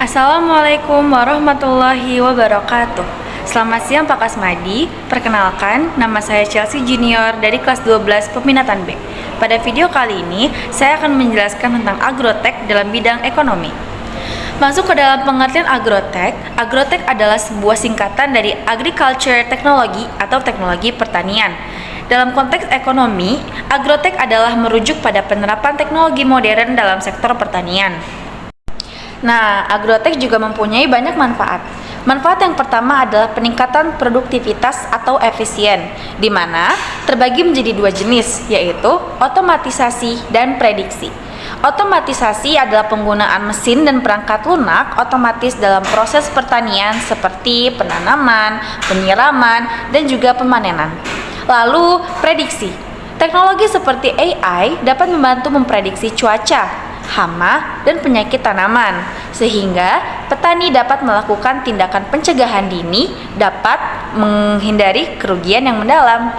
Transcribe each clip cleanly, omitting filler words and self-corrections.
Assalamualaikum warahmatullahi wabarakatuh. Selamat siang Pak Kasmadi. Perkenalkan, nama saya Chelsea Junior dari kelas 12 peminatan B. Pada video kali ini, saya akan menjelaskan tentang agrotech dalam bidang ekonomi. Masuk ke dalam pengertian agrotech, agrotech adalah sebuah singkatan dari agriculture technology atau teknologi pertanian. Dalam konteks ekonomi, agrotech adalah merujuk pada penerapan teknologi modern dalam sektor pertanian. Nah, agrotech juga mempunyai banyak manfaat. Manfaat yang pertama adalah peningkatan produktivitas atau efisien, di mana terbagi menjadi dua jenis, yaitu otomatisasi dan prediksi. Otomatisasi adalah penggunaan mesin dan perangkat lunak otomatis dalam proses pertanian seperti penanaman, penyiraman, dan juga pemanenan. Lalu, prediksi. Teknologi seperti AI dapat membantu memprediksi cuaca, hama, dan penyakit tanaman, sehingga petani dapat melakukan tindakan pencegahan dini dapat menghindari kerugian yang mendalam.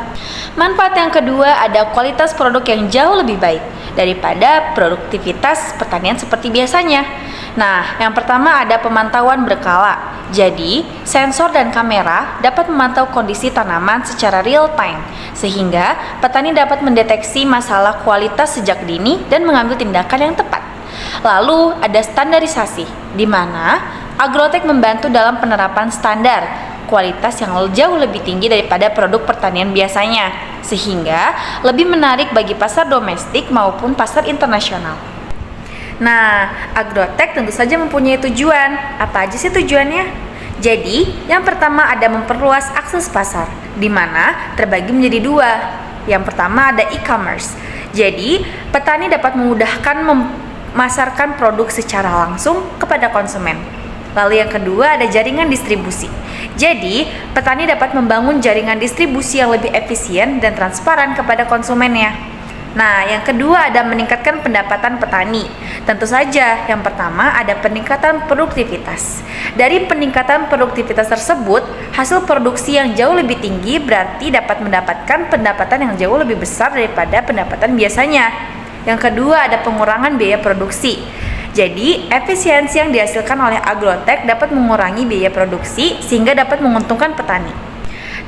Manfaat yang kedua ada kualitas produk yang jauh lebih baik daripada produktivitas pertanian seperti biasanya. Nah, yang pertama ada pemantauan berkala. Jadi, sensor dan kamera dapat memantau kondisi tanaman secara real time, sehingga petani dapat mendeteksi masalah kualitas sejak dini dan mengambil tindakan yang tepat. Lalu, ada standarisasi, di mana agrotech membantu dalam penerapan standar kualitas yang jauh lebih tinggi daripada produk pertanian biasanya, sehingga lebih menarik bagi pasar domestik maupun pasar internasional. Nah, agrotech tentu saja mempunyai tujuan. Apa aja sih tujuannya? Jadi, yang pertama ada memperluas akses pasar, di mana terbagi menjadi dua. Yang pertama ada e-commerce. Jadi, petani dapat memudahkan memasarkan produk secara langsung kepada konsumen. Lalu yang kedua ada jaringan distribusi. Jadi, petani dapat membangun jaringan distribusi yang lebih efisien dan transparan kepada konsumennya. Nah, yang kedua ada meningkatkan pendapatan petani. Tentu saja, yang pertama ada peningkatan produktivitas. Dari peningkatan produktivitas tersebut, hasil produksi yang jauh lebih tinggi berarti dapat mendapatkan pendapatan yang jauh lebih besar daripada pendapatan biasanya. Yang kedua ada pengurangan biaya produksi. Jadi, efisiensi yang dihasilkan oleh agrotech dapat mengurangi biaya produksi sehingga dapat menguntungkan petani.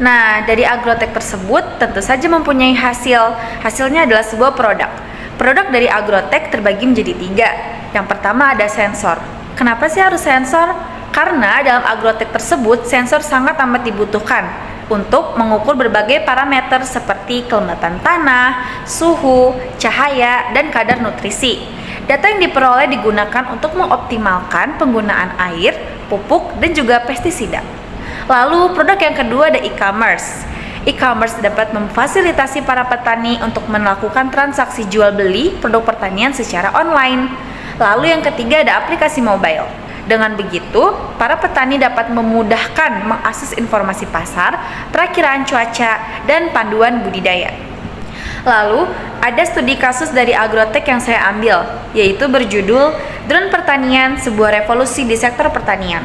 Nah, dari agrotech tersebut tentu saja mempunyai hasil. Hasilnya adalah sebuah produk. Produk dari agrotech terbagi menjadi tiga. Yang pertama ada sensor. Kenapa sih harus sensor? Karena dalam agrotech tersebut, sensor sangat amat dibutuhkan untuk mengukur berbagai parameter seperti kelembapan tanah, suhu, cahaya, dan kadar nutrisi. Data yang diperoleh digunakan untuk mengoptimalkan penggunaan air, pupuk, dan juga pestisida. Lalu produk yang kedua ada e-commerce. E-commerce dapat memfasilitasi para petani untuk melakukan transaksi jual beli produk pertanian secara online. Lalu yang ketiga ada aplikasi mobile. Dengan begitu, para petani dapat memudahkan mengakses informasi pasar, perakiraan cuaca, dan panduan budidaya. Lalu, ada studi kasus dari agrotech yang saya ambil, yaitu berjudul Drone Pertanian, Sebuah Revolusi di Sektor Pertanian.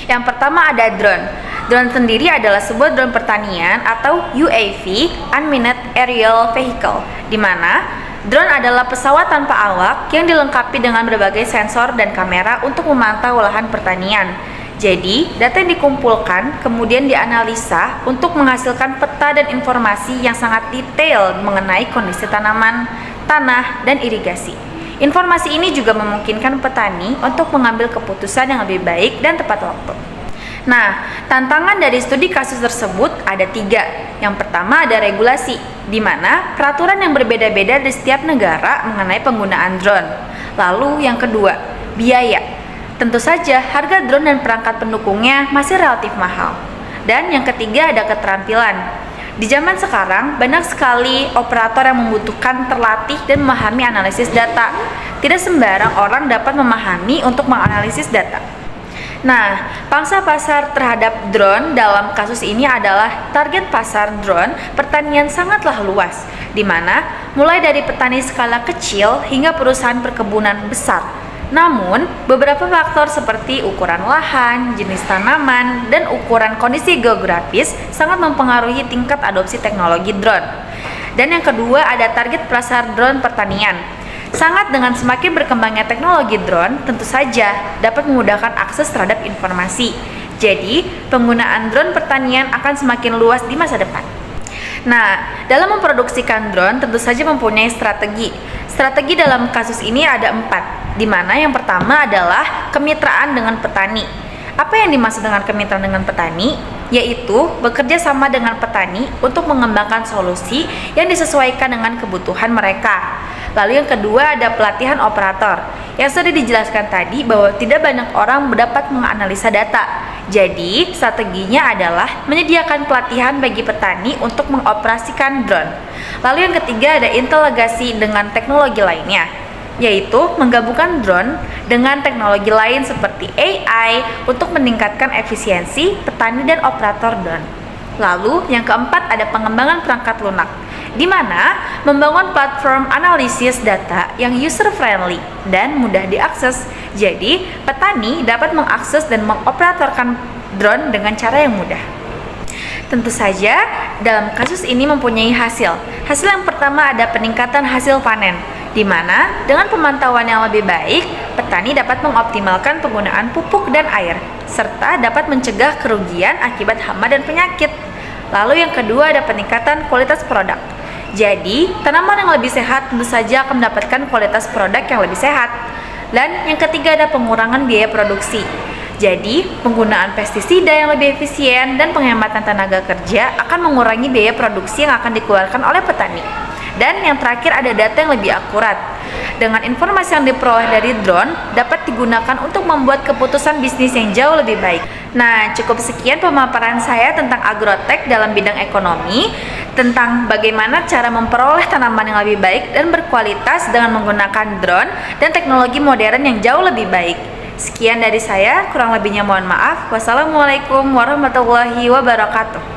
Yang pertama ada drone. Drone sendiri adalah sebuah drone pertanian atau UAV, Unmanned Aerial Vehicle, di mana drone adalah pesawat tanpa awak yang dilengkapi dengan berbagai sensor dan kamera untuk memantau lahan pertanian. Jadi, data yang dikumpulkan kemudian dianalisa untuk menghasilkan peta dan informasi yang sangat detail mengenai kondisi tanaman, tanah, dan irigasi. Informasi ini juga memungkinkan petani untuk mengambil keputusan yang lebih baik dan tepat waktu. Nah, tantangan dari studi kasus tersebut ada tiga. Yang pertama ada regulasi, di mana peraturan yang berbeda-beda di setiap negara mengenai penggunaan drone. Lalu yang kedua, biaya. Tentu saja harga drone dan perangkat pendukungnya masih relatif mahal. Dan yang ketiga ada keterampilan. Di zaman sekarang, banyak sekali operator yang membutuhkan terlatih dan memahami analisis data. Tidak sembarang orang dapat memahami untuk menganalisis data. Nah, pangsa pasar terhadap drone dalam kasus ini adalah target pasar drone pertanian sangatlah luas, di mana mulai dari petani skala kecil hingga perusahaan perkebunan besar. Namun, beberapa faktor seperti ukuran lahan, jenis tanaman, dan ukuran kondisi geografis sangat mempengaruhi tingkat adopsi teknologi drone. Dan yang kedua ada target pasar drone pertanian. Sangat dengan semakin berkembangnya teknologi drone, tentu saja dapat memudahkan akses terhadap informasi. Jadi, penggunaan drone pertanian akan semakin luas di masa depan. Nah, dalam memproduksikan drone tentu saja mempunyai strategi. Strategi dalam kasus ini ada 4, di mana yang pertama adalah kemitraan dengan petani. Apa yang dimaksud dengan kemitraan dengan petani? Yaitu bekerja sama dengan petani untuk mengembangkan solusi yang disesuaikan dengan kebutuhan mereka. Lalu yang kedua ada pelatihan operator. Yang sudah dijelaskan tadi bahwa tidak banyak orang dapat menganalisa data. Jadi, strateginya adalah menyediakan pelatihan bagi petani untuk mengoperasikan drone. Lalu yang ketiga ada integrasi dengan teknologi lainnya, yaitu menggabungkan drone dengan teknologi lain seperti AI untuk meningkatkan efisiensi petani dan operator drone. Lalu yang keempat ada pengembangan perangkat lunak, di mana membangun platform analisis data yang user friendly dan mudah diakses. Jadi, petani dapat mengakses dan mengoperatorkan drone dengan cara yang mudah. Tentu saja, dalam kasus ini mempunyai hasil. Hasil yang pertama ada peningkatan hasil panen, di mana dengan pemantauan yang lebih baik, petani dapat mengoptimalkan penggunaan pupuk dan air, serta dapat mencegah kerugian akibat hama dan penyakit. Lalu yang kedua ada peningkatan kualitas produk. Jadi, tanaman yang lebih sehat tentu saja akan mendapatkan kualitas produk yang lebih sehat. Dan yang ketiga ada pengurangan biaya produksi. Jadi, penggunaan pestisida yang lebih efisien dan penghematan tenaga kerja akan mengurangi biaya produksi yang akan dikeluarkan oleh petani. Dan yang terakhir ada data yang lebih akurat. Dengan informasi yang diperoleh dari drone dapat digunakan untuk membuat keputusan bisnis yang jauh lebih baik. Nah, cukup sekian pemaparan saya tentang agrotech dalam bidang ekonomi, tentang bagaimana cara memperoleh tanaman yang lebih baik dan berkualitas dengan menggunakan drone dan teknologi modern yang jauh lebih baik. Sekian dari saya, kurang lebihnya mohon maaf. Wassalamualaikum warahmatullahi wabarakatuh.